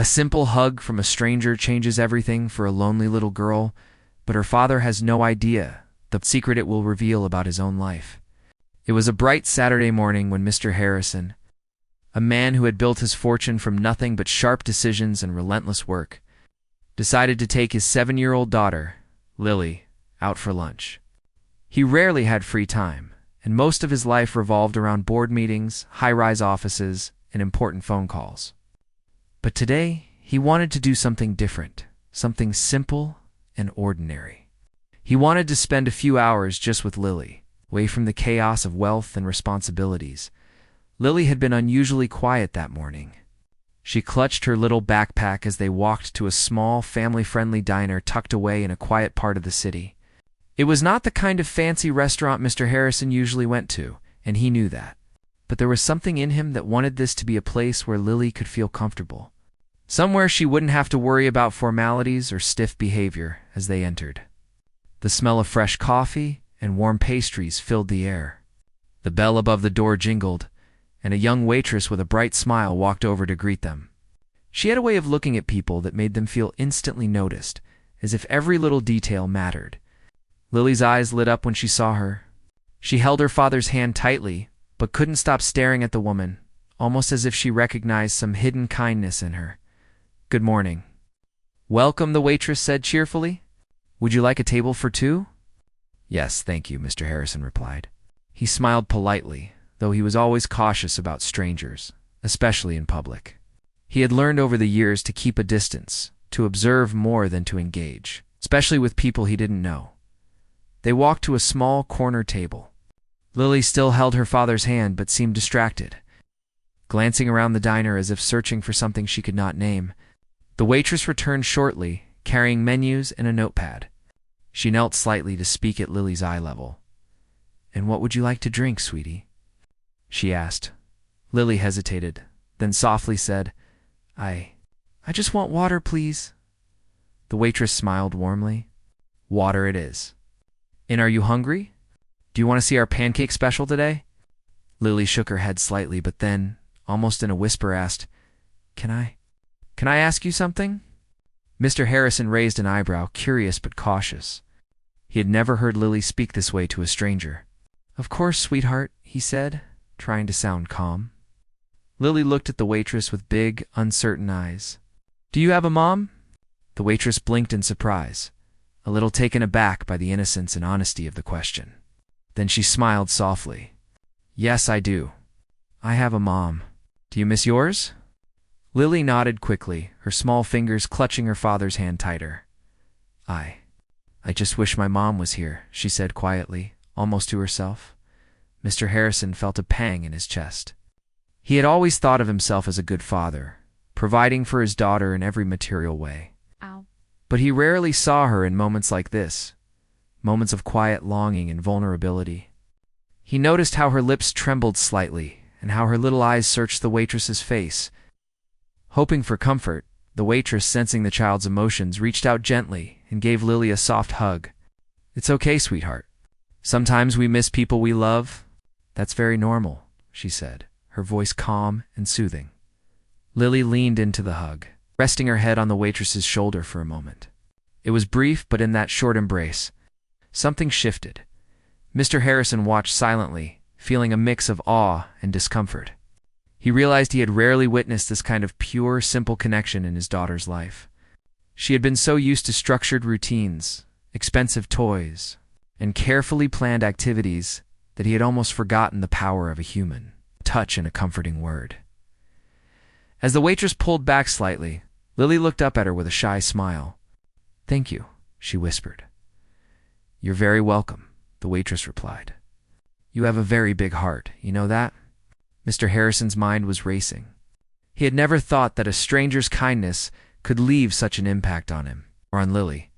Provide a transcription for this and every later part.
A simple hug from a stranger changes everything for a lonely little girl, but her father has no idea the secret it will reveal about his own life. It was a bright Saturday morning when Mr. Harrison, a man who had built his fortune from nothing but sharp decisions and relentless work, decided to take his 7-year-old daughter, Lily, out for lunch. He rarely had free time, and most of his life revolved around board meetings, high-rise offices, and important phone calls. But today, he wanted to do something different, something simple and ordinary. He wanted to spend a few hours just with Lily, away from the chaos of wealth and responsibilities. Lily had been unusually quiet that morning. She clutched her little backpack as they walked to a small, family-friendly diner tucked away in a quiet part of the city. It was not the kind of fancy restaurant Mr. Harrison usually went to, and he knew that. But there was something in him that wanted this to be a place where Lily could feel comfortable. Somewhere she wouldn't have to worry about formalities or stiff behavior as they entered. The smell of fresh coffee and warm pastries filled the air. The bell above the door jingled, and a young waitress with a bright smile walked over to greet them. She had a way of looking at people that made them feel instantly noticed, as if every little detail mattered. Lily's eyes lit up when she saw her. She held her father's hand tightly, but couldn't stop staring at the woman, almost as if she recognized some hidden kindness in her. "Good morning." "Welcome," the waitress said cheerfully. "Would you like a table for two?" "Yes, thank you," Mr. Harrison replied. He smiled politely, though he was always cautious about strangers, especially in public. He had learned over the years to keep a distance, to observe more than to engage, especially with people he didn't know. They walked to a small corner table. Lily still held her father's hand but seemed distracted, glancing around the diner as if searching for something she could not name. The waitress returned shortly, carrying menus and a notepad. She knelt slightly to speak at Lily's eye level. "And what would you like to drink, sweetie?" she asked. Lily hesitated, then softly said, I just want water, please." The waitress smiled warmly. "Water it is. And are you hungry? Do you want to see our pancake special today?" Lily shook her head slightly, but then, almost in a whisper, asked, Can I ask you something?" Mr. Harrison raised an eyebrow, curious but cautious. He had never heard Lily speak this way to a stranger. "Of course, sweetheart," he said, trying to sound calm. Lily looked at the waitress with big, uncertain eyes. "Do you have a mom?" The waitress blinked in surprise, a little taken aback by the innocence and honesty of the question. Then she smiled softly. "Yes, I do. I have a mom. Do you miss yours?" Lily nodded quickly, her small fingers clutching her father's hand tighter. I just wish my mom was here," she said quietly, almost to herself. Mr. Harrison felt a pang in his chest. He had always thought of himself as a good father, providing for his daughter in every material way. Ow. But he rarely saw her in moments like this, moments of quiet longing and vulnerability. He noticed how her lips trembled slightly and how her little eyes searched the waitress's face. Hoping for comfort, the waitress, sensing the child's emotions, reached out gently and gave Lily a soft hug. "It's okay, sweetheart. Sometimes we miss people we love. That's very normal," she said, her voice calm and soothing. Lily leaned into the hug, resting her head on the waitress's shoulder for a moment. It was brief, but in that short embrace, something shifted. Mr. Harrison watched silently, feeling a mix of awe and discomfort. He realized he had rarely witnessed this kind of pure, simple connection in his daughter's life. She had been so used to structured routines, expensive toys, and carefully planned activities that he had almost forgotten the power of a human touch and a comforting word. As the waitress pulled back slightly, Lily looked up at her with a shy smile. "Thank you," she whispered. "You're very welcome," the waitress replied. "You have a very big heart, you know that?" Mr. Harrison's mind was racing. He had never thought that a stranger's kindness could leave such an impact on him, or on Lily.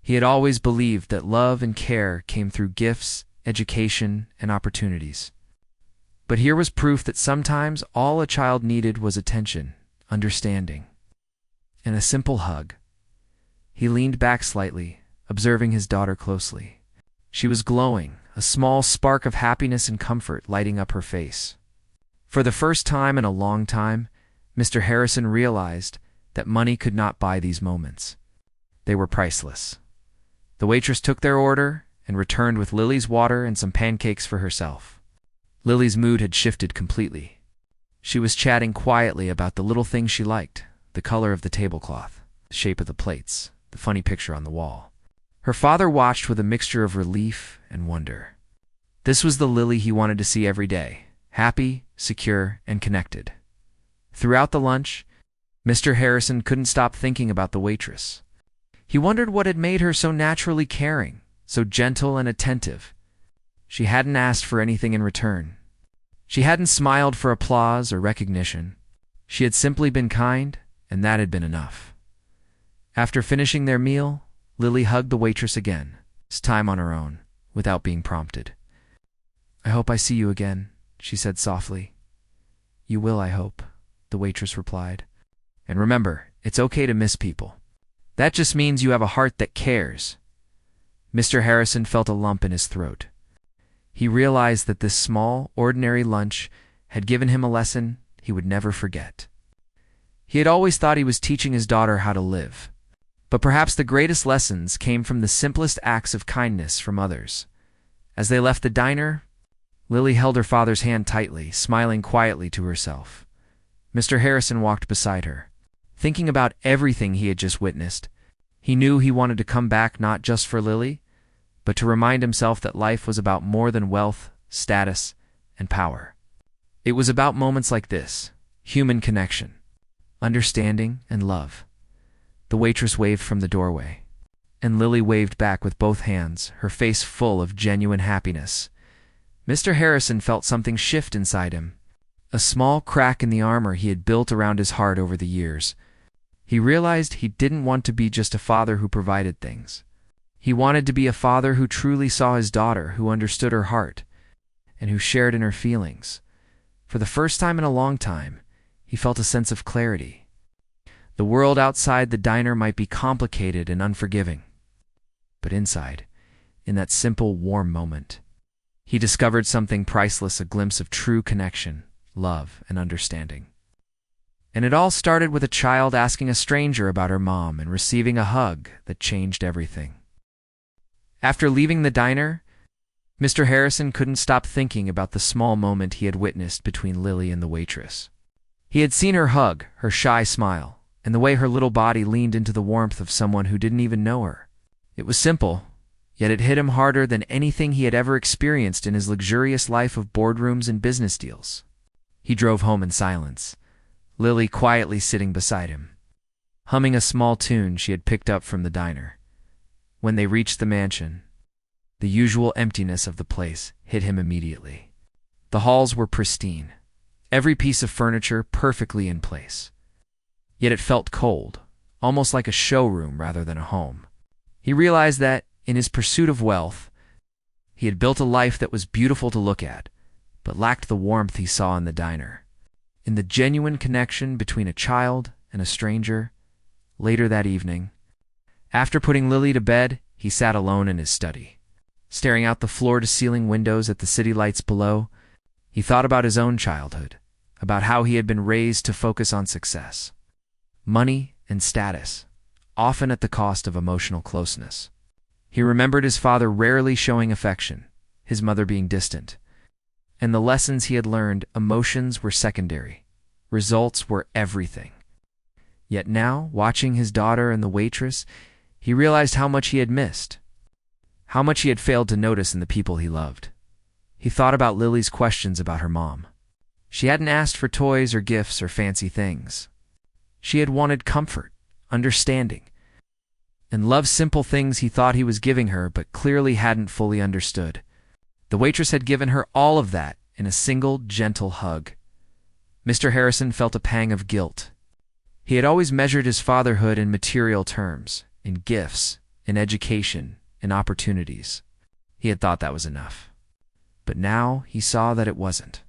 He had always believed that love and care came through gifts, education, and opportunities. But here was proof that sometimes all a child needed was attention, understanding, and a simple hug. He leaned back slightly, observing his daughter closely. She was glowing, a small spark of happiness and comfort lighting up her face. For the first time in a long time, Mr. Harrison realized that money could not buy these moments. They were priceless. The waitress took their order and returned with Lily's water and some pancakes for herself. Lily's mood had shifted completely. She was chatting quietly about the little things she liked, the color of the tablecloth, the shape of the plates, the funny picture on the wall. Her father watched with a mixture of relief and wonder. This was the Lily he wanted to see every day, happy, secure, and connected. Throughout the lunch, Mr. Harrison couldn't stop thinking about the waitress. He wondered what had made her so naturally caring, so gentle and attentive. She hadn't asked for anything in return. She hadn't smiled for applause or recognition. She had simply been kind, and that had been enough. After finishing their meal, Lily hugged the waitress again, this time on her own, without being prompted. "I hope I see you again," she said softly. "You will, I hope," the waitress replied. "And remember, it's okay to miss people. That just means you have a heart that cares." Mr. Harrison felt a lump in his throat. He realized that this small, ordinary lunch had given him a lesson he would never forget. He had always thought he was teaching his daughter how to live, but perhaps the greatest lessons came from the simplest acts of kindness from others. As they left the diner, Lily held her father's hand tightly, smiling quietly to herself. Mr. Harrison walked beside her, thinking about everything he had just witnessed. He knew he wanted to come back not just for Lily, but to remind himself that life was about more than wealth, status, and power. It was about moments like this, human connection, understanding, and love. The waitress waved from the doorway, and Lily waved back with both hands, her face full of genuine happiness. Mr. Harrison felt something shift inside him, a small crack in the armor he had built around his heart over the years. He realized he didn't want to be just a father who provided things. He wanted to be a father who truly saw his daughter, who understood her heart, and who shared in her feelings. For the first time in a long time, he felt a sense of clarity. The world outside the diner might be complicated and unforgiving, but inside, in that simple, warm moment, he discovered something priceless, a glimpse of true connection, love, and understanding. And it all started with a child asking a stranger about her mom and receiving a hug that changed everything. After leaving the diner, Mr. Harrison couldn't stop thinking about the small moment he had witnessed between Lily and the waitress. He had seen her hug, her shy smile, and the way her little body leaned into the warmth of someone who didn't even know her. It was simple, yet it hit him harder than anything he had ever experienced in his luxurious life of boardrooms and business deals. He drove home in silence, Lily quietly sitting beside him, humming a small tune she had picked up from the diner. When they reached the mansion, the usual emptiness of the place hit him immediately. The halls were pristine, every piece of furniture perfectly in place. Yet it felt cold, almost like a showroom rather than a home. He realized that, in his pursuit of wealth, he had built a life that was beautiful to look at, but lacked the warmth he saw in the diner, in the genuine connection between a child and a stranger. Later that evening, after putting Lily to bed, he sat alone in his study. Staring out the floor-to-ceiling windows at the city lights below, he thought about his own childhood, about how he had been raised to focus on success, money, and status, often at the cost of emotional closeness. He remembered his father rarely showing affection, his mother being distant, and the lessons he had learned. Emotions were secondary. Results were everything. Yet now, watching his daughter and the waitress, he realized how much he had missed, how much he had failed to notice in the people he loved. He thought about Lily's questions about her mom. She hadn't asked for toys or gifts or fancy things. She had wanted comfort, understanding, and loved simple things he thought he was giving her but clearly hadn't fully understood. The waitress had given her all of that in a single, gentle hug. Mr. Harrison felt a pang of guilt. He had always measured his fatherhood in material terms, in gifts, in education, in opportunities. He had thought that was enough. But now he saw that it wasn't.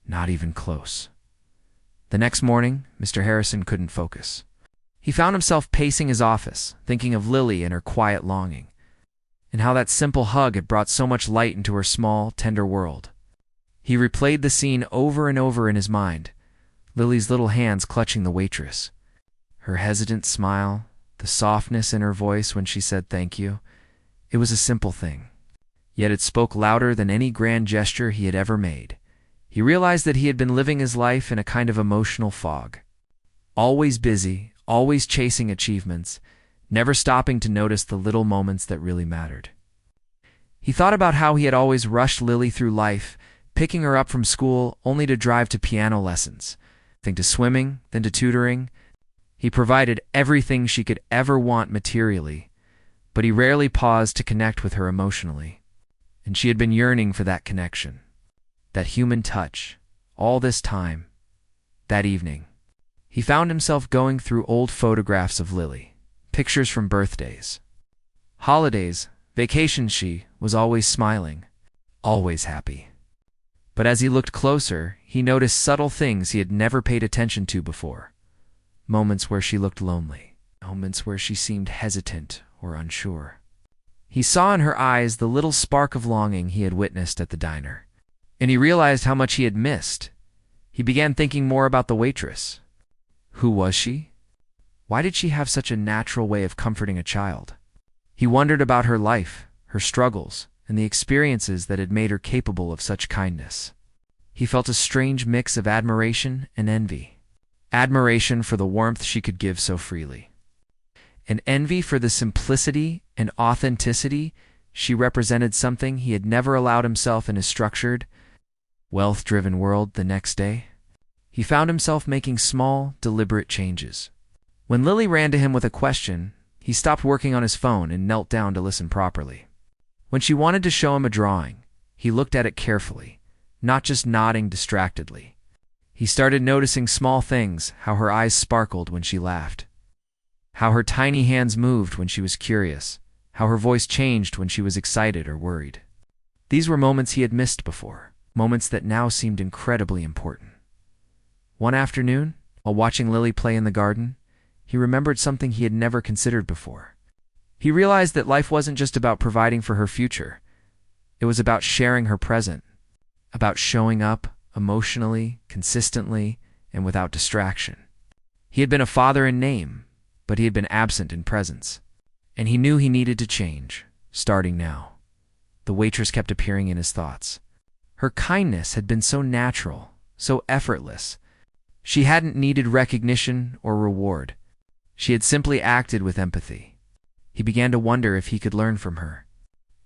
Not even close. The next morning, Mr. Harrison couldn't focus. He found himself pacing his office, thinking of Lily and her quiet longing, and how that simple hug had brought so much light into her small, tender world. He replayed the scene over and over in his mind, Lily's little hands clutching the waitress, her hesitant smile, the softness in her voice when she said thank you. It was a simple thing, yet it spoke louder than any grand gesture he had ever made. He realized that he had been living his life in a kind of emotional fog. Always busy, always chasing achievements, never stopping to notice the little moments that really mattered. He thought about how he had always rushed Lily through life, picking her up from school only to drive to piano lessons, then to swimming, then to tutoring. He provided everything she could ever want materially, but he rarely paused to connect with her emotionally. And she had been yearning for that connection, that human touch, all this time. That evening, he found himself going through old photographs of Lily, pictures from birthdays, holidays, vacations. She was always smiling, always happy. But as he looked closer, he noticed subtle things he had never paid attention to before. Moments where she looked lonely, moments where she seemed hesitant or unsure. He saw in her eyes the little spark of longing he had witnessed at the diner, and he realized how much he had missed. He began thinking more about the waitress. Who was she? Why did she have such a natural way of comforting a child? He wondered about her life, her struggles, and the experiences that had made her capable of such kindness. He felt a strange mix of admiration and envy. Admiration for the warmth she could give so freely, and envy for the simplicity and authenticity she represented, something he had never allowed himself in his structured, wealth-driven world. The next day, he found himself making small, deliberate changes. When Lily ran to him with a question, he stopped working on his phone and knelt down to listen properly. When she wanted to show him a drawing, he looked at it carefully, not just nodding distractedly. He started noticing small things, how her eyes sparkled when she laughed, how her tiny hands moved when she was curious, how her voice changed when she was excited or worried. These were moments he had missed before, moments that now seemed incredibly important. One afternoon, while watching Lily play in the garden, he remembered something he had never considered before. He realized that life wasn't just about providing for her future. It was about sharing her present, about showing up emotionally, consistently, and without distraction. He had been a father in name, but he had been absent in presence. And he knew he needed to change, starting now. The waitress kept appearing in his thoughts. Her kindness had been so natural, so effortless. She hadn't needed recognition or reward. She had simply acted with empathy. He began to wonder if he could learn from her,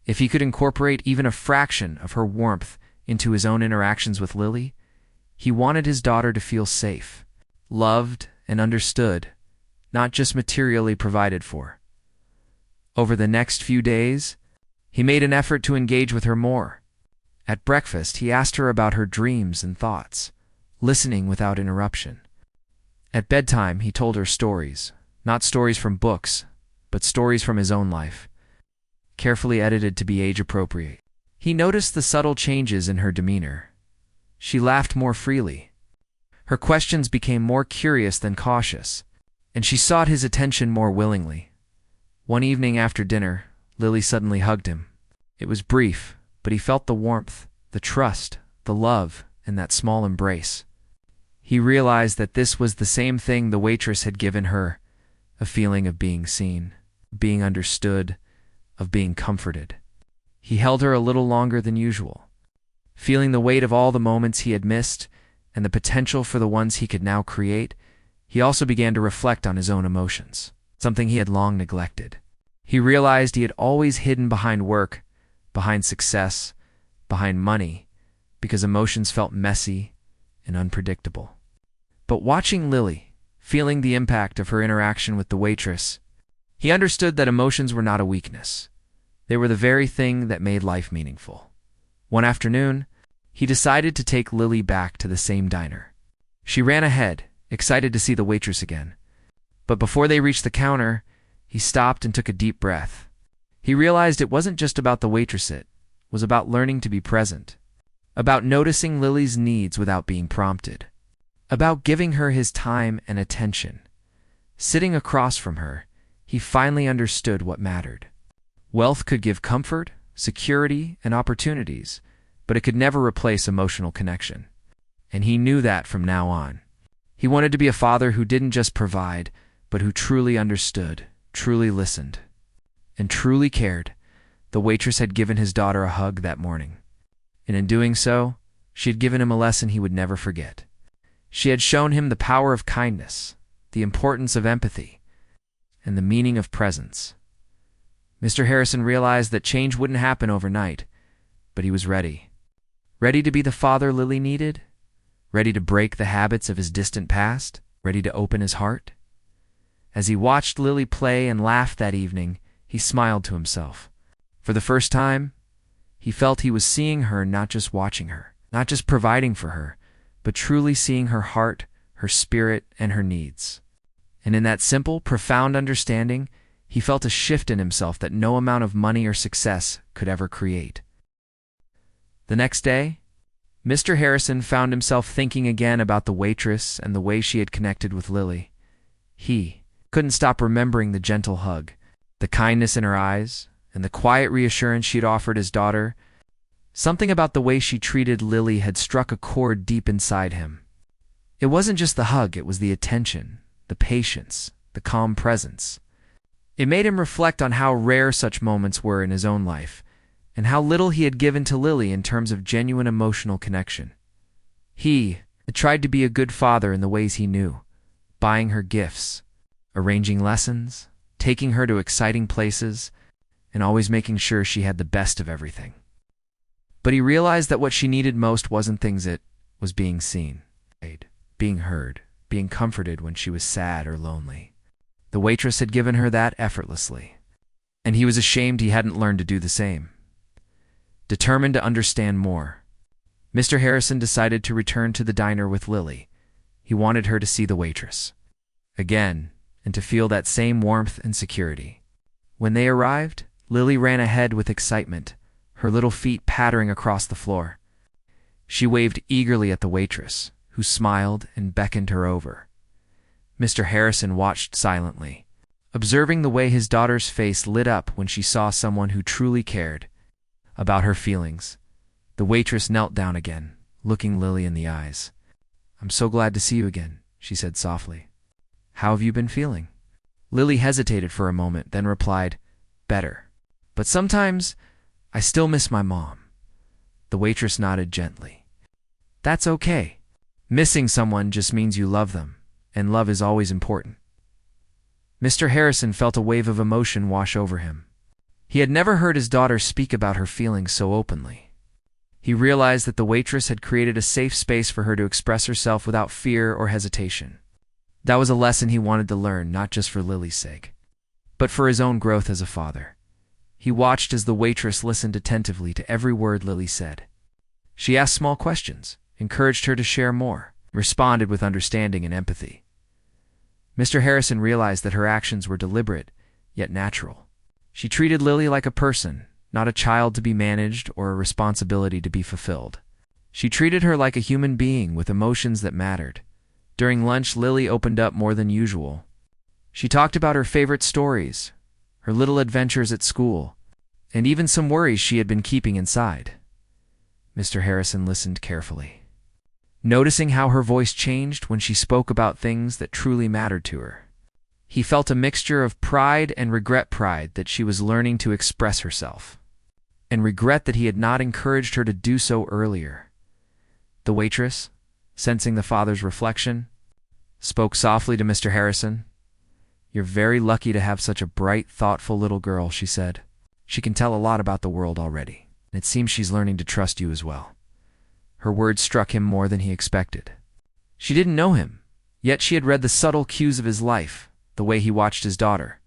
if he could incorporate even a fraction of her warmth into his own interactions with Lily. He wanted his daughter to feel safe, loved, and understood, not just materially provided for. Over the next few days, he made an effort to engage with her more. At breakfast, he asked her about her dreams and thoughts, listening without interruption. At bedtime, he told her stories, not stories from books, but stories from his own life, carefully edited to be age-appropriate. He noticed the subtle changes in her demeanor. She laughed more freely. Her questions became more curious than cautious, and she sought his attention more willingly. One evening after dinner, Lily suddenly hugged him. It was brief, but he felt the warmth, the trust, the love, in that small embrace. He realized that this was the same thing the waitress had given her, a feeling of being seen, being understood, of being comforted. He held her a little longer than usual, feeling the weight of all the moments he had missed and the potential for the ones he could now create. He also began to reflect on his own emotions, something he had long neglected. He realized he had always hidden behind work, behind success, behind money, because emotions felt messy and unpredictable. But watching Lily, feeling the impact of her interaction with the waitress, he understood that emotions were not a weakness. They were the very thing that made life meaningful. One afternoon, he decided to take Lily back to the same diner. She ran ahead, excited to see the waitress again. But before they reached the counter, he stopped and took a deep breath. He realized it wasn't just about the waitress, it was about learning to be present, about noticing Lily's needs without being prompted, about giving her his time and attention. Sitting across from her, he finally understood what mattered. Wealth could give comfort, security, and opportunities, but it could never replace emotional connection. And he knew that from now on. He wanted to be a father who didn't just provide, but who truly understood, truly listened, and truly cared. The waitress had given his daughter a hug that morning, and in doing so, she had given him a lesson he would never forget. She had shown him the power of kindness, the importance of empathy, and the meaning of presence. Mr. Harrison realized that change wouldn't happen overnight, but he was ready. Ready to be the father Lily needed? Ready to break the habits of his distant past? Ready to open his heart? As he watched Lily play and laugh that evening, he smiled to himself. For the first time, he felt he was seeing her, not just watching her, not just providing for her, but truly seeing her heart, her spirit, and her needs. And in that simple, profound understanding, he felt a shift in himself that no amount of money or success could ever create. The next day, Mr. Harrison found himself thinking again about the waitress and the way she had connected with Lily. He couldn't stop remembering the gentle hug, the kindness in her eyes, and the quiet reassurance she'd offered his daughter. Something about the way she treated Lily had struck a chord deep inside him. It wasn't just the hug, it was the attention, the patience, the calm presence. It made him reflect on how rare such moments were in his own life, and how little he had given to Lily in terms of genuine emotional connection. He had tried to be a good father in the ways he knew, buying her gifts, arranging lessons, taking her to exciting places, and always making sure she had the best of everything. But he realized that what she needed most wasn't things, it was being seen, being heard, being comforted when she was sad or lonely. The waitress had given her that effortlessly, and he was ashamed he hadn't learned to do the same. Determined to understand more, Mr. Harrison decided to return to the diner with Lily. He wanted her to see the waitress again and to feel that same warmth and security. When they arrived, Lily ran ahead with excitement, her little feet pattering across the floor. She waved eagerly at the waitress, who smiled and beckoned her over. Mr. Harrison watched silently, observing the way his daughter's face lit up when she saw someone who truly cared about her feelings. The waitress knelt down again, looking Lily in the eyes. "I'm so glad to see you again," she said softly. "How have you been feeling?" Lily hesitated for a moment, then replied, "Better. But sometimes I still miss my mom." The waitress nodded gently. "That's okay. Missing someone just means you love them, and love is always important." Mr. Harrison felt a wave of emotion wash over him. He had never heard his daughter speak about her feelings so openly. He realized that the waitress had created a safe space for her to express herself without fear or hesitation. That was a lesson he wanted to learn, not just for Lily's sake, but for his own growth as a father. He watched as the waitress listened attentively to every word Lily said. She asked small questions, encouraged her to share more, responded with understanding and empathy. Mr. Harrison realized that her actions were deliberate, yet natural. She treated Lily like a person, not a child to be managed or a responsibility to be fulfilled. She treated her like a human being with emotions that mattered. During lunch, Lily opened up more than usual. She talked about her favorite stories, her little adventures at school, and even some worries she had been keeping inside. Mr. Harrison listened carefully, noticing how her voice changed when she spoke about things that truly mattered to her. He felt a mixture of pride and regret, pride that she was learning to express herself, and regret that he had not encouraged her to do so earlier. The waitress, sensing the father's reflection, spoke softly to Mr. Harrison. "You're very lucky to have such a bright, thoughtful little girl," she said. "She can tell a lot about the world already, and it seems she's learning to trust you as well." Her words struck him more than he expected. She didn't know him, yet she had read the subtle cues of his life, the way he watched his daughter,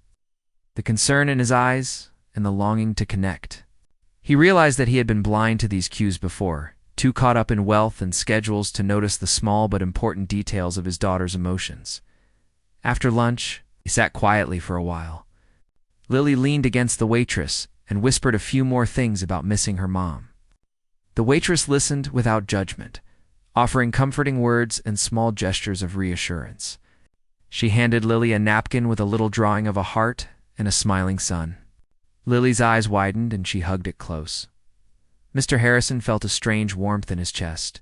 the concern in his eyes, and the longing to connect. He realized that he had been blind to these cues before, too caught up in wealth and schedules to notice the small but important details of his daughter's emotions. After lunch, he sat quietly for a while. Lily leaned against the waitress and whispered a few more things about missing her mom. The waitress listened without judgment, offering comforting words and small gestures of reassurance. She handed Lily a napkin with a little drawing of a heart and a smiling sun. Lily's eyes widened and she hugged it close. Mr. Harrison felt a strange warmth in his chest,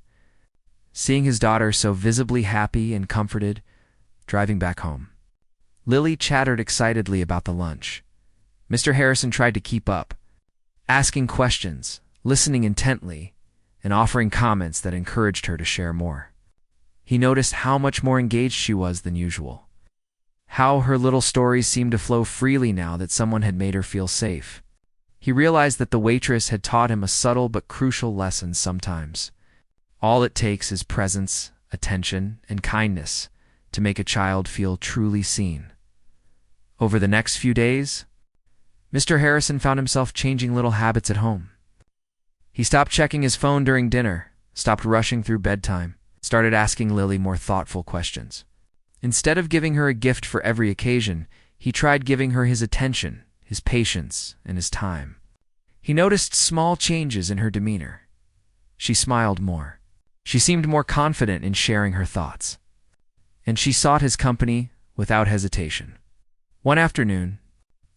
seeing his daughter so visibly happy and comforted, driving back home. Lily chattered excitedly about the lunch. Mr. Harrison tried to keep up, asking questions, listening intently, and offering comments that encouraged her to share more. He noticed how much more engaged she was than usual, how her little stories seemed to flow freely now that someone had made her feel safe. He realized that the waitress had taught him a subtle but crucial lesson sometimes. All it takes is presence, attention, and kindness to make a child feel truly seen. Over the next few days, Mr. Harrison found himself changing little habits at home. He stopped checking his phone during dinner, stopped rushing through bedtime, started asking Lily more thoughtful questions. Instead of giving her a gift for every occasion, he tried giving her his attention, his patience, and his time. He noticed small changes in her demeanor. She smiled more. She seemed more confident in sharing her thoughts. And she sought his company without hesitation. One afternoon,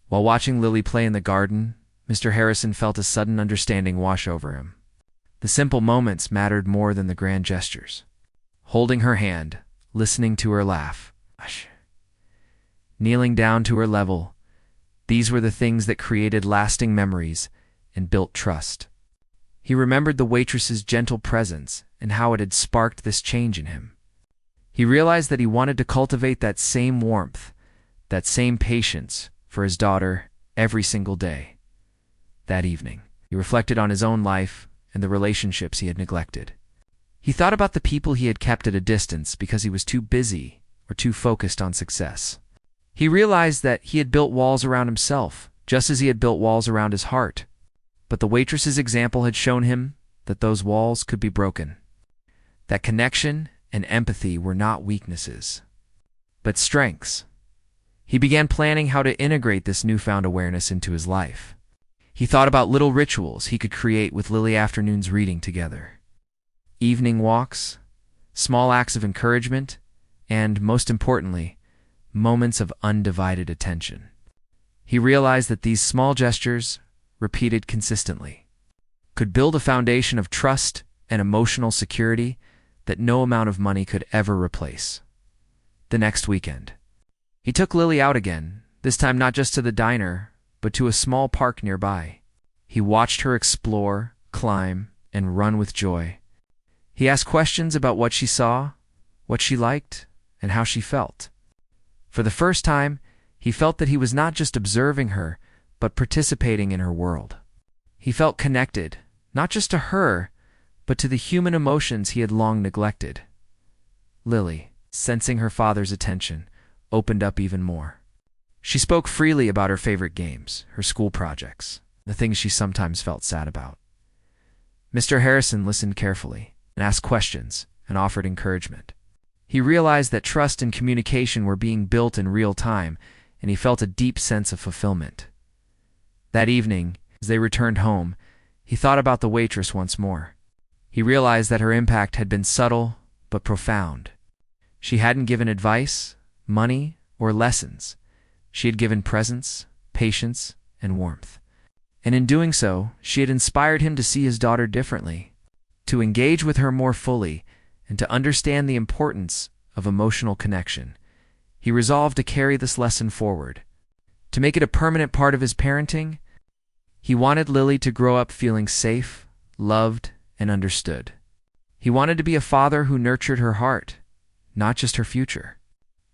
while watching Lily play in the garden, Mr. Harrison felt a sudden understanding wash over him. The simple moments mattered more than the grand gestures. Holding her hand, listening to her laugh, kneeling down to her level, these were the things that created lasting memories and built trust. He remembered the waitress's gentle presence and how it had sparked this change in him. He realized that he wanted to cultivate that same warmth, that same patience for his daughter every single day. That evening, he reflected on his own life and the relationships he had neglected. He thought about the people he had kept at a distance because he was too busy or too focused on success. He realized that he had built walls around himself, just as he had built walls around his heart. But the waitress's example had shown him that those walls could be broken. That connection and empathy were not weaknesses, but strengths. He began planning how to integrate this newfound awareness into his life. He thought about little rituals he could create with Lily afternoons reading together. Evening walks, small acts of encouragement, and, most importantly, moments of undivided attention. He realized that these small gestures, repeated consistently, could build a foundation of trust and emotional security that no amount of money could ever replace. The next weekend, he took Lily out again, this time not just to the diner, but to a small park nearby. He watched her explore, climb, and run with joy. He asked questions about what she saw, what she liked, and how she felt. For the first time, he felt that he was not just observing her, but participating in her world. He felt connected, not just to her, but to the human emotions he had long neglected. Lily, sensing her father's attention, opened up even more. She spoke freely about her favorite games, her school projects, the things she sometimes felt sad about. Mr. Harrison listened carefully and asked questions and offered encouragement. He realized that trust and communication were being built in real time, and he felt a deep sense of fulfillment. That evening, as they returned home, he thought about the waitress once more. He realized that her impact had been subtle but profound. She hadn't given advice, money, or lessons. She had given presence, patience, and warmth. And in doing so, she had inspired him to see his daughter differently, to engage with her more fully, and to understand the importance of emotional connection. He resolved to carry this lesson forward. To make it a permanent part of his parenting, he wanted Lily to grow up feeling safe, loved, and understood. He wanted to be a father who nurtured her heart, not just her future.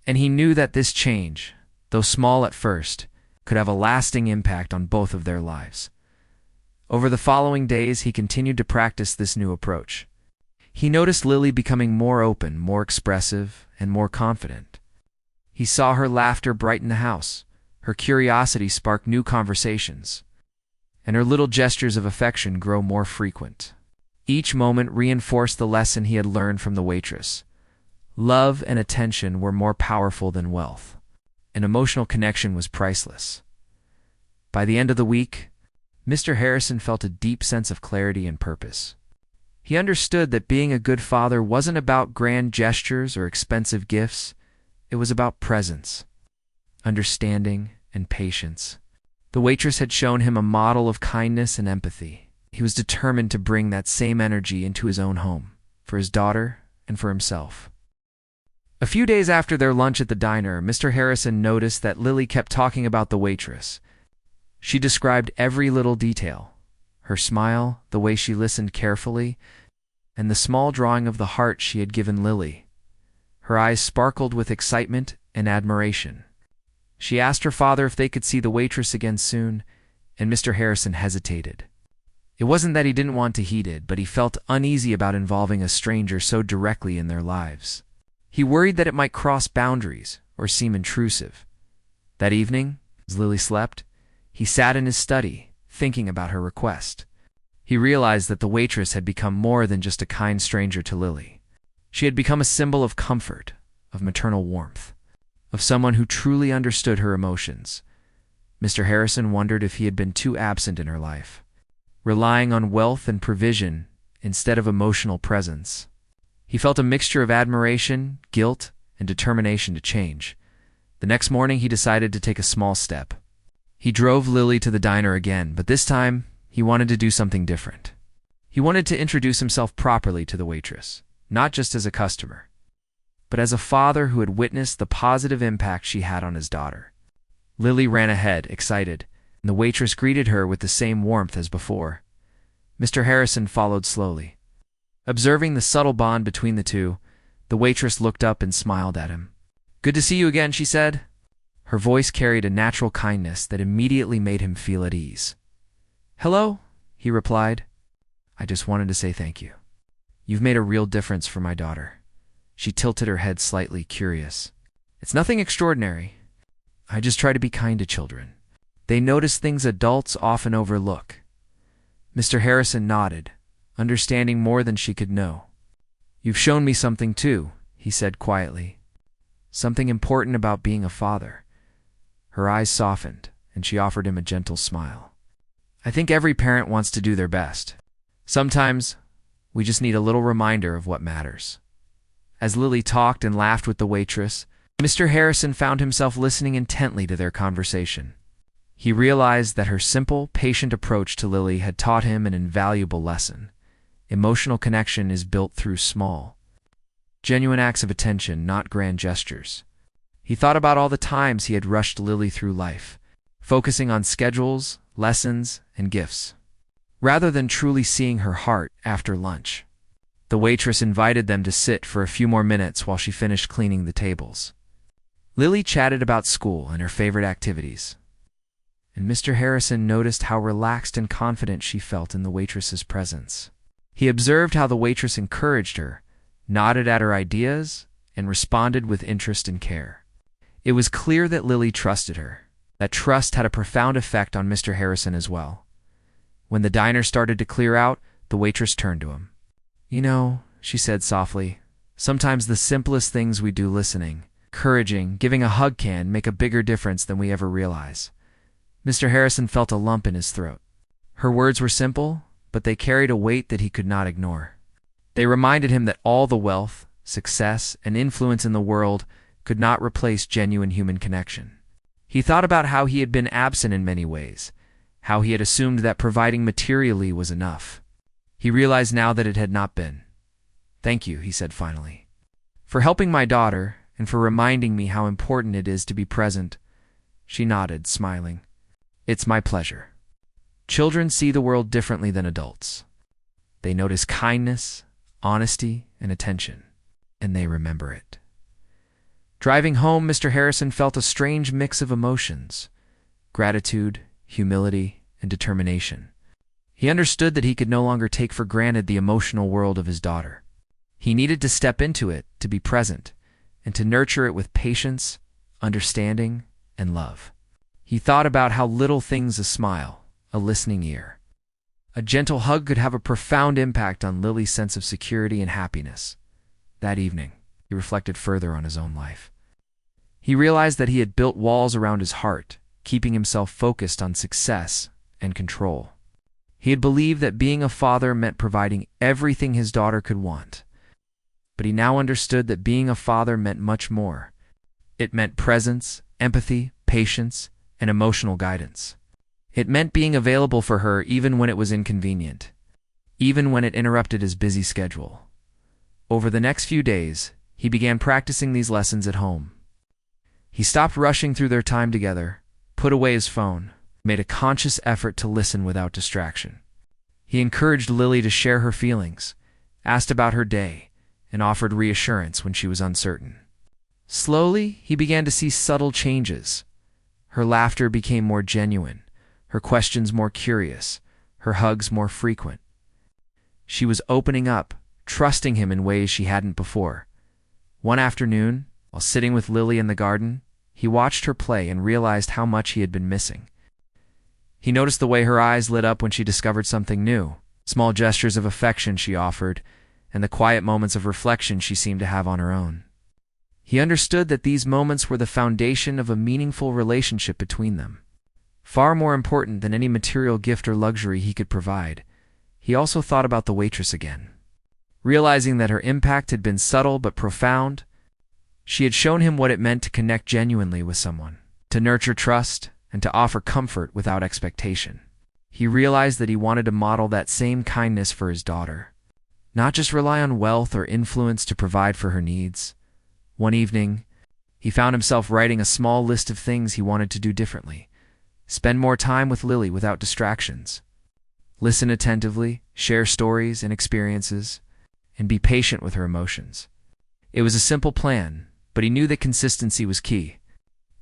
And he knew that this change, though small at first, could have a lasting impact on both of their lives. Over the following days, he continued to practice this new approach. He noticed Lily becoming more open, more expressive, and more confident. He saw her laughter brighten the house, her curiosity spark new conversations, and her little gestures of affection grow more frequent. Each moment reinforced the lesson he had learned from the waitress. Love and attention were more powerful than wealth, and emotional connection was priceless. By the end of the week, Mr. Harrison felt a deep sense of clarity and purpose. He understood that being a good father wasn't about grand gestures or expensive gifts. It was about presence, understanding, and patience. The waitress had shown him a model of kindness and empathy. He was determined to bring that same energy into his own home, for his daughter and for himself. A few days after their lunch at the diner, Mr. Harrison noticed that Lily kept talking about the waitress. She described every little detail: her smile, the way she listened carefully, and the small drawing of the heart she had given Lily. Her eyes sparkled with excitement and admiration. She asked her father if they could see the waitress again soon, and Mr. Harrison hesitated. It wasn't that he didn't want to heed it, but he felt uneasy about involving a stranger so directly in their lives. He worried that it might cross boundaries or seem intrusive. That evening, as Lily slept, he sat in his study, thinking about her request. He realized that the waitress had become more than just a kind stranger to Lily. She had become a symbol of comfort, of maternal warmth, of someone who truly understood her emotions. Mr. Harrison wondered if he had been too absent in her life, relying on wealth and provision instead of emotional presence. He felt a mixture of admiration, guilt, and determination to change. The next morning, he decided to take a small step. He drove Lily to the diner again, but this time, he wanted to do something different. He wanted to introduce himself properly to the waitress, not just as a customer, but as a father who had witnessed the positive impact she had on his daughter. Lily ran ahead, excited, and the waitress greeted her with the same warmth as before. Mr. Harrison followed slowly. Observing the subtle bond between the two, the waitress looked up and smiled at him. "Good to see you again," she said. Her voice carried a natural kindness that immediately made him feel at ease. "Hello," he replied. "I just wanted to say thank you. You've made a real difference for my daughter." She tilted her head slightly, curious. "It's nothing extraordinary. I just try to be kind to children. They notice things adults often overlook." Mr. Harrison nodded, understanding more than she could know. "You've shown me something too," he said quietly. "Something important about being a father." Her eyes softened, and she offered him a gentle smile. "I think every parent wants to do their best. Sometimes, we just need a little reminder of what matters." As Lily talked and laughed with the waitress, Mr. Harrison found himself listening intently to their conversation. He realized that her simple, patient approach to Lily had taught him an invaluable lesson. Emotional connection is built through small, genuine acts of attention, not grand gestures. He thought about all the times he had rushed Lily through life, focusing on schedules, lessons, and gifts, rather than truly seeing her heart after lunch. The waitress invited them to sit for a few more minutes while she finished cleaning the tables. Lily chatted about school and her favorite activities, and Mr. Harrison noticed how relaxed and confident she felt in the waitress's presence. He observed how the waitress encouraged her, nodded at her ideas, and responded with interest and care. It was clear that Lily trusted her. That trust had a profound effect on Mr. Harrison as well. When the diner started to clear out, the waitress turned to him. "You know," she said softly, "sometimes the simplest things we do, listening, encouraging, giving a hug, can make a bigger difference than we ever realize." Mr. Harrison felt a lump in his throat. Her words were simple, but they carried a weight that he could not ignore. They reminded him that all the wealth, success, and influence in the world could not replace genuine human connection. He thought about how he had been absent in many ways, how he had assumed that providing materially was enough. He realized now that it had not been. "Thank you," he said finally, "for helping my daughter and for reminding me how important it is to be present." She nodded, smiling. "It's my pleasure." Children see the world differently than adults. They notice kindness, honesty, and attention, and they remember it. Driving home, Mr. Harrison felt a strange mix of emotions: gratitude, humility, and determination. He understood that he could no longer take for granted the emotional world of his daughter. He needed to step into it, to be present, and to nurture it with patience, understanding, and love. He thought about how little things, a smile, a listening ear, a gentle hug, could have a profound impact on Lily's sense of security and happiness. That evening, he reflected further on his own life. He realized that he had built walls around his heart, keeping himself focused on success and control. He had believed that being a father meant providing everything his daughter could want. But he now understood that being a father meant much more. It meant presence, empathy, patience, and emotional guidance. It meant being available for her even when it was inconvenient, even when it interrupted his busy schedule. Over the next few days, he began practicing these lessons at home. He stopped rushing through their time together, put away his phone, made a conscious effort to listen without distraction. He encouraged Lily to share her feelings, asked about her day, and offered reassurance when she was uncertain. Slowly, he began to see subtle changes. Her laughter became more genuine, her questions more curious, her hugs more frequent. She was opening up, trusting him in ways she hadn't before. One afternoon, while sitting with Lily in the garden, he watched her play and realized how much he had been missing. He noticed the way her eyes lit up when she discovered something new, small gestures of affection she offered, and the quiet moments of reflection she seemed to have on her own. He understood that these moments were the foundation of a meaningful relationship between them. Far more important than any material gift or luxury he could provide, he also thought about the waitress again. Realizing that her impact had been subtle but profound, she had shown him what it meant to connect genuinely with someone, to nurture trust, and to offer comfort without expectation. He realized that he wanted to model that same kindness for his daughter, not just rely on wealth or influence to provide for her needs. One evening, he found himself writing a small list of things he wanted to do differently. Spend more time with Lily without distractions. Listen attentively, share stories and experiences, and be patient with her emotions. It was a simple plan, but he knew that consistency was key.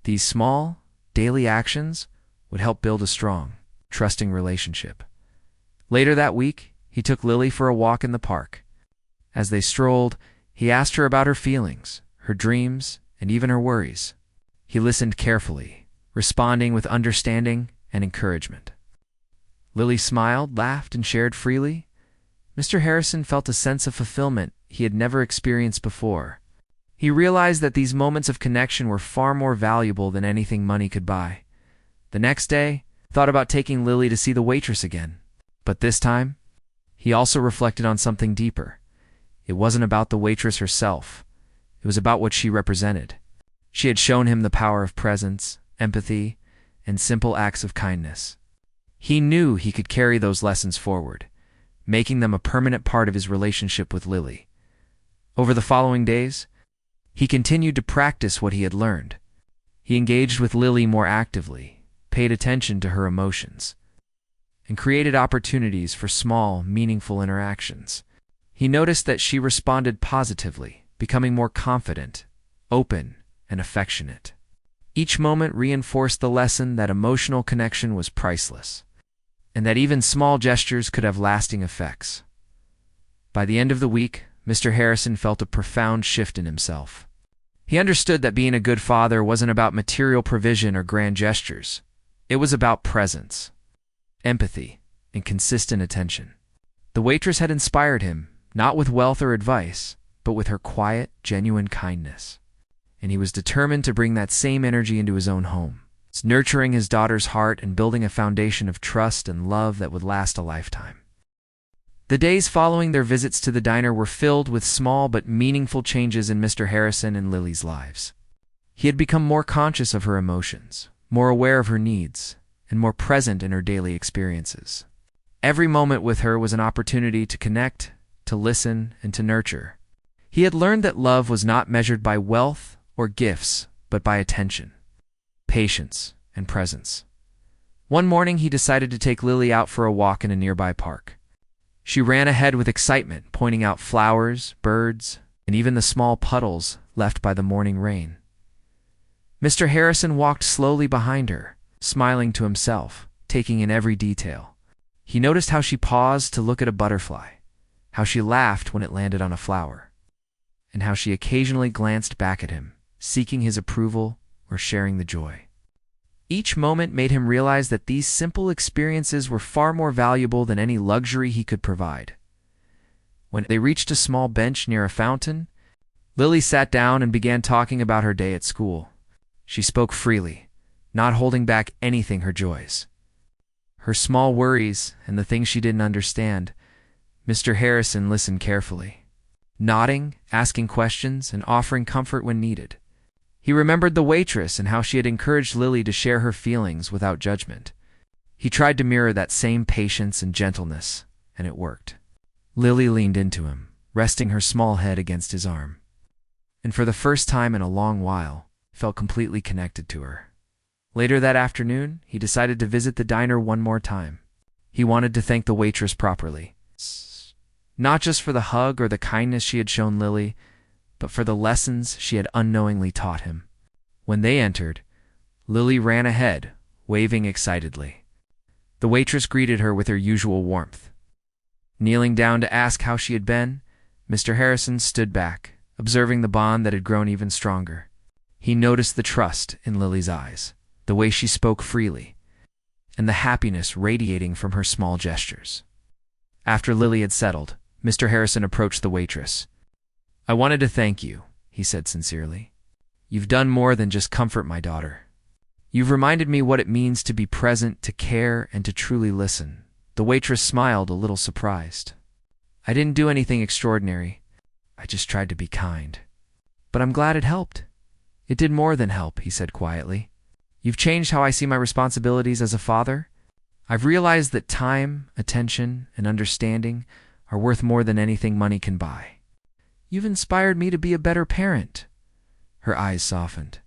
These small, daily actions would help build a strong, trusting relationship. Later that week, he took Lily for a walk in the park. As they strolled, he asked her about her feelings, her dreams, and even her worries. He listened carefully, responding with understanding and encouragement. Lily smiled, laughed, and shared freely. Mr. Harrison felt a sense of fulfillment he had never experienced before. He realized that these moments of connection were far more valuable than anything money could buy. The next day, he thought about taking Lily to see the waitress again. But this time, he also reflected on something deeper. It wasn't about the waitress herself. It was about what she represented. She had shown him the power of presence, empathy, and simple acts of kindness. He knew he could carry those lessons forward, making them a permanent part of his relationship with Lily. Over the following days, he continued to practice what he had learned. He engaged with Lily more actively, paid attention to her emotions, and created opportunities for small, meaningful interactions. He noticed that she responded positively, becoming more confident, open, and affectionate. Each moment reinforced the lesson that emotional connection was priceless, and that even small gestures could have lasting effects. By the end of the week, Mr. Harrison felt a profound shift in himself. He understood that being a good father wasn't about material provision or grand gestures. It was about presence, empathy, and consistent attention. The waitress had inspired him, not with wealth or advice, but with her quiet, genuine kindness. And he was determined to bring that same energy into his own home, nurturing his daughter's heart and building a foundation of trust and love that would last a lifetime. The days following their visits to the diner were filled with small but meaningful changes in Mr. Harrison and Lily's lives. He had become more conscious of her emotions, more aware of her needs, and more present in her daily experiences. Every moment with her was an opportunity to connect, to listen, and to nurture. He had learned that love was not measured by wealth or gifts, but by attention, patience, and presence. One morning, he decided to take Lily out for a walk in a nearby park. She ran ahead with excitement, pointing out flowers, birds, and even the small puddles left by the morning rain. Mr. Harrison walked slowly behind her, smiling to himself, taking in every detail. He noticed how she paused to look at a butterfly, how she laughed when it landed on a flower, and how she occasionally glanced back at him, seeking his approval or sharing the joy. Each moment made him realize that these simple experiences were far more valuable than any luxury he could provide. When they reached a small bench near a fountain, Lily sat down and began talking about her day at school. She spoke freely, not holding back anything her joys, her small worries, and the things she didn't understand. Mr. Harrison listened carefully, nodding, asking questions, and offering comfort when needed. He remembered the waitress and how she had encouraged Lily to share her feelings without judgment. He tried to mirror that same patience and gentleness, and it worked. Lily leaned into him, resting her small head against his arm. and for the first time in a long while, felt completely connected to her. Later that afternoon, he decided to visit the diner one more time. He wanted to thank the waitress properly, not just for the hug or the kindness she had shown Lily, but for the lessons she had unknowingly taught him. When they entered, Lily ran ahead, waving excitedly. The waitress greeted her with her usual warmth. Kneeling down to ask how she had been, Mr. Harrison stood back, observing the bond that had grown even stronger. He noticed the trust in Lily's eyes, the way she spoke freely, and the happiness radiating from her small gestures. After Lily had settled, Mr. Harrison approached the waitress. "I wanted to thank you," he said sincerely. "You've done more than just comfort my daughter. You've reminded me what it means to be present, to care, and to truly listen." The waitress smiled, a little surprised. "I didn't do anything extraordinary. I just tried to be kind. But I'm glad it helped." "It did more than help," he said quietly. "You've changed how I see my responsibilities as a father. I've realized that time, attention, and understanding are worth more than anything money can buy. You've inspired me to be a better parent." Her eyes softened.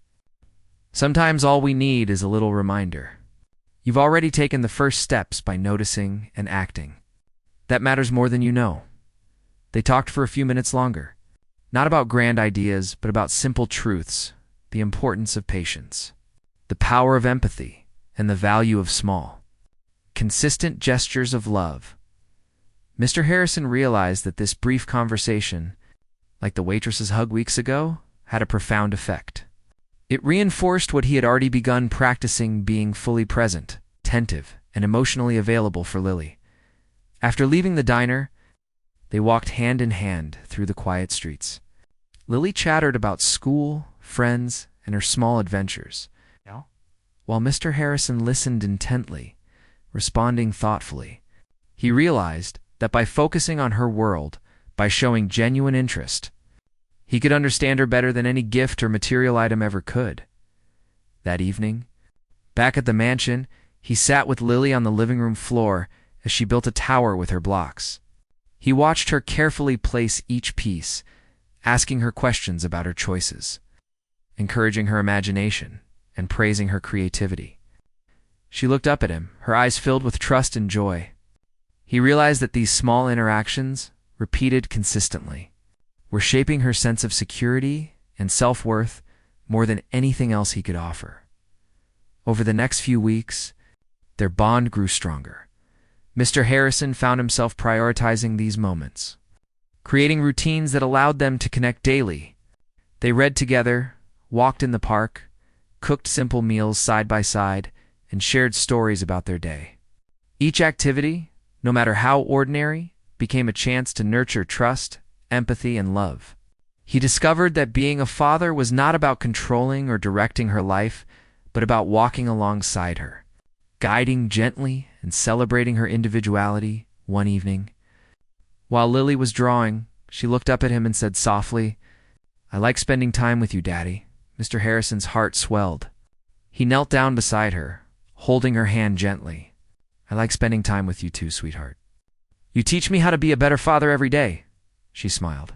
"Sometimes all we need is a little reminder. You've already taken the first steps by noticing and acting. That matters more than you know." They talked for a few minutes longer, not about grand ideas, but about simple truths, the importance of patience, the power of empathy, and the value of small, consistent gestures of love. Mr. Harrison realized that this brief conversation, like the waitress's hug weeks ago, had a profound effect. It reinforced what he had already begun practicing: being fully present, attentive, and emotionally available for Lily. After leaving the diner, they walked hand in hand through the quiet streets. Lily chattered about school, friends, and her small adventures, while Mr. Harrison listened intently, responding thoughtfully. He realized that by focusing on her world, by showing genuine interest, he could understand her better than any gift or material item ever could. That evening, back at the mansion, he sat with Lily on the living room floor as she built a tower with her blocks. He watched her carefully place each piece, asking her questions about her choices, encouraging her imagination, and praising her creativity. She looked up at him, her eyes filled with trust and joy. He realized that these small interactions, repeated consistently, were shaping her sense of security and self-worth more than anything else he could offer. Over the next few weeks, their bond grew stronger. Mr. Harrison found himself prioritizing these moments, creating routines that allowed them to connect daily. They read together, walked in the park, cooked simple meals side by side, and shared stories about their day. Each activity, no matter how ordinary, became a chance to nurture trust, empathy, and love. He discovered that being a father was not about controlling or directing her life, but about walking alongside her, guiding gently and celebrating her individuality. One evening, while Lily was drawing, she looked up at him and said softly, "I like spending time with you, Daddy." Mr. Harrison's heart swelled. He knelt down beside her, holding her hand gently. "I like spending time with you too, sweetheart. You teach me how to be a better father every day." She smiled,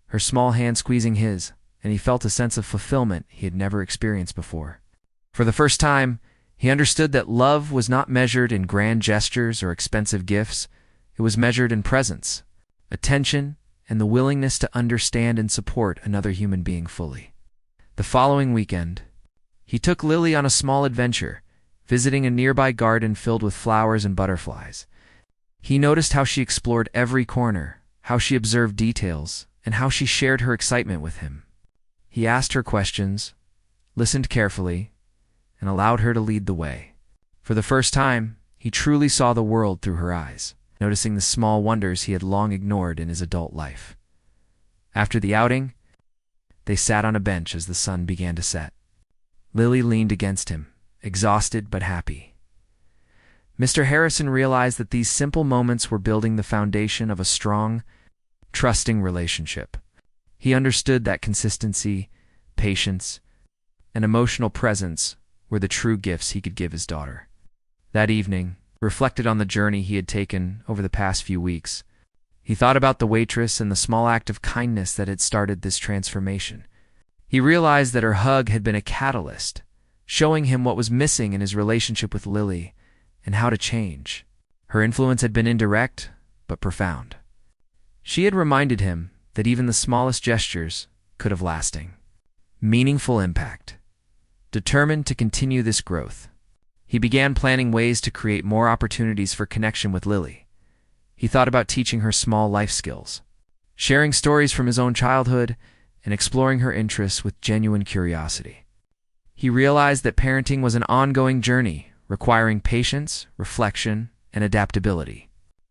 her small hand squeezing his, and he felt a sense of fulfillment he had never experienced before. For the first time, he understood that love was not measured in grand gestures or expensive gifts. It was measured in presence, attention, and the willingness to understand and support another human being fully. The following weekend, he took Lily on a small adventure, visiting a nearby garden filled with flowers and butterflies. He noticed how she explored every corner, how she observed details, and how she shared her excitement with him. He asked her questions, listened carefully, and allowed her to lead the way. For the first time, he truly saw the world through her eyes, noticing the small wonders he had long ignored in his adult life. After the outing, they sat on a bench as the sun began to set. Lily leaned against him, exhausted but happy. Mr. Harrison realized that these simple moments were building the foundation of a strong, trusting relationship. He understood that consistency, patience, and emotional presence were the true gifts he could give his daughter. That evening, reflected on the journey he had taken over the past few weeks, He thought about the waitress and the small act of kindness that had started this transformation. He realized that her hug had been a catalyst, showing him what was missing in his relationship with Lily and how to change. Her influence had been indirect, but profound. She had reminded him that even the smallest gestures could have lasting, meaningful impact. Determined to continue this growth, he began planning ways to create more opportunities for connection with Lily. He thought about teaching her small life skills, sharing stories from his own childhood, and exploring her interests with genuine curiosity. He realized that parenting was an ongoing journey, requiring patience, reflection, and adaptability.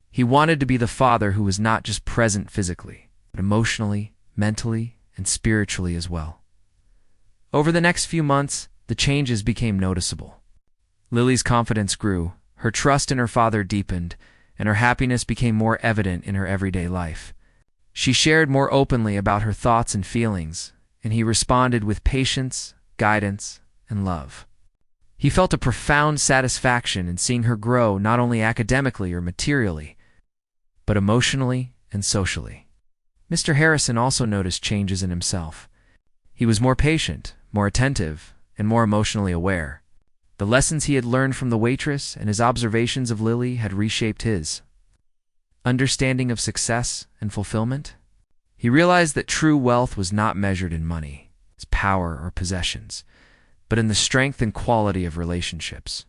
He wanted to be the father who was not just present physically, but emotionally, mentally, and spiritually as well. Over the next few months, the changes became noticeable. Lily's confidence grew, her trust in her father deepened, and her happiness became more evident in her everyday life. She shared more openly about her thoughts and feelings, and he responded with patience, guidance, and love. He felt a profound satisfaction in seeing her grow not only academically or materially, but emotionally and socially. Mr. Harrison also noticed changes in himself. He was more patient, more attentive, and more emotionally aware. The lessons he had learned from the waitress and his observations of Lily had reshaped his understanding of success and fulfillment. He realized that true wealth was not measured in money, its power, or possessions, but in the strength and quality of relationships.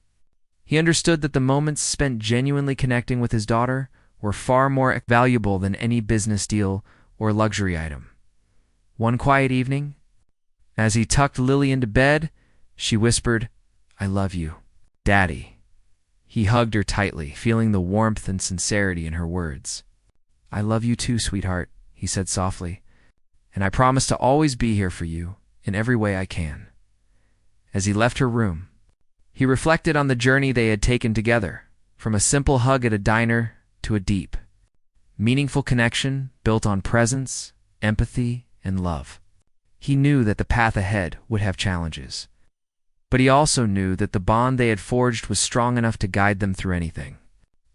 He understood that the moments spent genuinely connecting with his daughter were far more valuable than any business deal or luxury item. One quiet evening, as he tucked Lily into bed, she whispered, "I love you, Daddy." He hugged her tightly, feeling the warmth and sincerity in her words. "I love you too, sweetheart," he said softly, "and I promise to always be here for you in every way I can." As he left her room, he reflected on the journey they had taken together, from a simple hug at a diner to a deep, meaningful connection built on presence, empathy, and love. He knew that the path ahead would have challenges, but he also knew that the bond they had forged was strong enough to guide them through anything.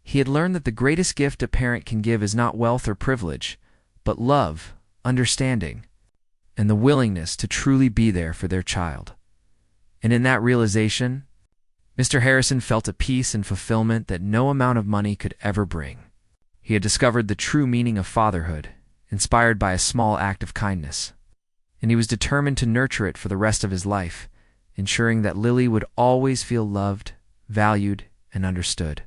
He had learned that the greatest gift a parent can give is not wealth or privilege, but love, understanding, and the willingness to truly be there for their child. And in that realization, Mr. Harrison felt a peace and fulfillment that no amount of money could ever bring. He had discovered the true meaning of fatherhood, inspired by a small act of kindness, and he was determined to nurture it for the rest of his life, ensuring that Lily would always feel loved, valued, and understood.